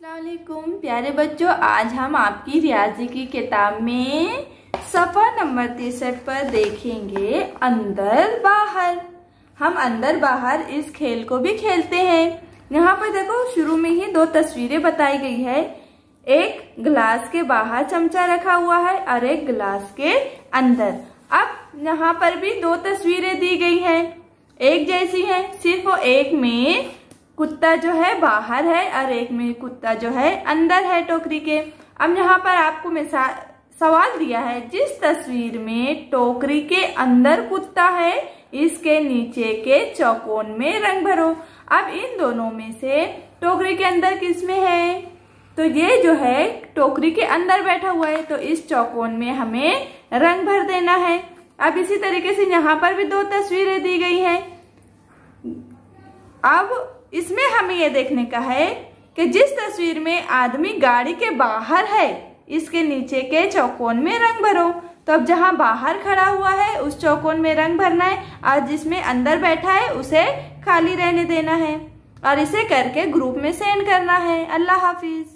अस्सलामुअलैकुम प्यारे बच्चों, आज हम आपकी रियाजी की किताब में सफ़ा नंबर 63 पर देखेंगे अंदर बाहर। हम अंदर बाहर इस खेल को भी खेलते हैं। यहाँ पर देखो शुरू में ही दो तस्वीरें बताई गई है। एक गिलास के बाहर चमचा रखा हुआ है और एक गिलास के अंदर। अब यहाँ पर भी दो तस्वीरें दी गई हैं, एक जैसी है, सिर्फ एक में कुत्ता जो है बाहर है और एक में कुत्ता जो है अंदर है टोकरी के। अब यहाँ पर आपको सवाल दिया है, जिस तस्वीर में टोकरी के अंदर कुत्ता है इसके नीचे के चौकोन में रंग भरो। अब इन दोनों में से टोकरी के अंदर किसमें है? तो ये जो है टोकरी के अंदर बैठा हुआ है, तो इस चौकोन में हमें रंग भर देना है। अब इसी तरीके से यहाँ पर भी दो तस्वीरें दी गई हैं। अब इसमें हमें यह देखने का है कि जिस तस्वीर में आदमी गाड़ी के बाहर है इसके नीचे के चौकोन में रंग भरो। तो अब जहां बाहर खड़ा हुआ है उस चौकोन में रंग भरना है और जिसमें अंदर बैठा है उसे खाली रहने देना है और इसे करके ग्रुप में सेंड करना है। अल्लाह हाफिज।